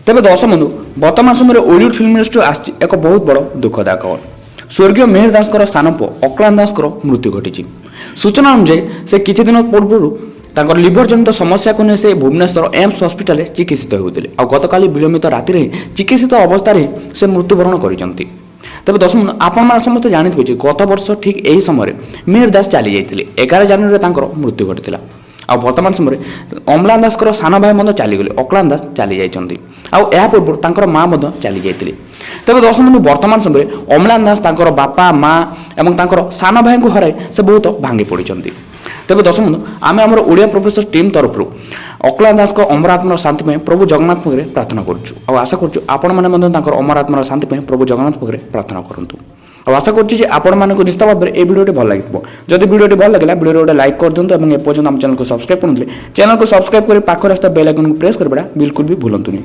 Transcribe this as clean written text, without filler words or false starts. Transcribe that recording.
ତେବେ ଦର୍ଶକ ବନ୍ଧୁ ବର୍ତ୍ତମାନ ସମୟରେ ଓଲିଉଡ୍ ଫିଲ୍ମ ଇଣ୍ଡଷ୍ଟ୍ରି ଆସିଛି ଏକ ବହୁତ ବଡ଼ ଦୁଃଖଦାୟକ ଖବର। ସ୍ୱର୍ଗୀୟ ମିହିର ଦାସଙ୍କର ସାନ ପୁଅ ଅକ୍ଳାନ୍ତ ଦାସଙ୍କର ମୃତ୍ୟୁ ଘଟିଛି। ସୂଚନା ଅନୁଯାୟୀ ସେ କିଛି ଦିନ ପୂର୍ବରୁ ତାଙ୍କର ଲିଭର ଜନିତ ସମସ୍ୟାକୁ ନେଇ ସେ ଭୁବନେଶ୍ୱର ଏମ୍ସ ହସ୍ପିଟାଲରେ ଚିକିତ୍ସିତ ହେଉଥିଲେ। ଆଉ ଗତକାଲି ବିଳମ୍ବିତ ରାତିରେ ଚିକିତ୍ସିତ ଅବସ୍ଥାରେ ସେ ମୃତ୍ୟୁବରଣ କରିଛନ୍ତି। ତେବେ ଦର୍ଶକ ବନ୍ଧୁ ଆପଣମାନେ ସମସ୍ତେ ଜାଣିଥିବେ ଯେ ଗତ ବର୍ଷ ଠିକ୍ ଏହି ସମୟରେ ମିହିର ଦାସ ଚାଲିଯାଇଥିଲେ। 11 ଜାନୁଆରୀରେ ତାଙ୍କର ମୃତ୍ୟୁ ଘଟିଥିଲା। ଆଉ ବର୍ତ୍ତମାନ ସମୟରେ ଅମ୍ଳାନ ଦାସଙ୍କର ସାନ ଭାଇ ମଧ୍ୟ ଚାଲିଗଲେ। ଅକ୍ଳାନ୍ତ ଦାସ ଚାଲିଯାଇଛନ୍ତି। ଆଉ ଏହା ପୂର୍ବରୁ ତାଙ୍କର ମା ମଧ୍ୟ ଚାଲିଯାଇଥିଲେ। ତେବେ ଦର୍ଶକ ବନ୍ଧୁ ବର୍ତ୍ତମାନ ସମୟରେ ଅମ୍ଳାନ ଦାସ ତାଙ୍କର ବାପା ମା ଏବଂ ତାଙ୍କର ସାନ ଭାଇଙ୍କୁ ହରାଇ ସେ ବହୁତ ଭାଙ୍ଗି ପଡ଼ିଛନ୍ତି। ତେବେ ଦର୍ଶକ ବନ୍ଧୁ ଆମେ ଆମର ଓଡ଼ିଆ ପ୍ରଫେସର ଟିମ୍ ତରଫରୁ ଅକ୍ଳାନ୍ତ ଦାସଙ୍କ ଅମର ଆତ୍ମାର ଶାନ୍ତି ପାଇଁ ପ୍ରଭୁ ଜଗନ୍ନାଥ ପାଖରେ ପ୍ରାର୍ଥନା କରୁଛୁ। ଆଉ ଆଶା କରୁଛୁ ଆପଣମାନେ ମଧ୍ୟ ତାଙ୍କର ଅମର ଆତ୍ମାର ଶାନ୍ତି ପାଇଁ ପ୍ରଭୁ ଜଗନ୍ନାଥ ପାଖରେ ପ୍ରାର୍ଥନା କରନ୍ତୁ। ଆଉ ଆଶା କରୁଛି ଯେ ଆପଣମାନଙ୍କୁ ନିଶ୍ଚିତ ଭାବରେ এই ଭିଡ଼ିଓଟି ଭଲ ଲାଗିଥିବ। ଯଦି ଭିଡ଼ିଓଟି ଭଲ ଲାଗିଲା ଭିଡ଼ିଓରେ ଗୋଟେ ଲାଇକ୍ କରିଦିଅନ୍ତୁ ଏବଂ ଏପର୍ଯ୍ୟନ୍ତ ଆମ ଚ୍ୟାନେଲକୁ ସବସ୍କ୍ରାଇବ୍ କରୁନଥିଲେ ଚ୍ୟାନେଲକୁ ସବସ୍କ୍ରାଇବ୍ କରି ପାଖରେ ଆସିଥିବା ବେଲ୍ ଆଇକନକୁ ପ୍ରେସ୍ କରିବାଟା ବିଲକୁଲ ବି ଭୁଲନ୍ତୁନି।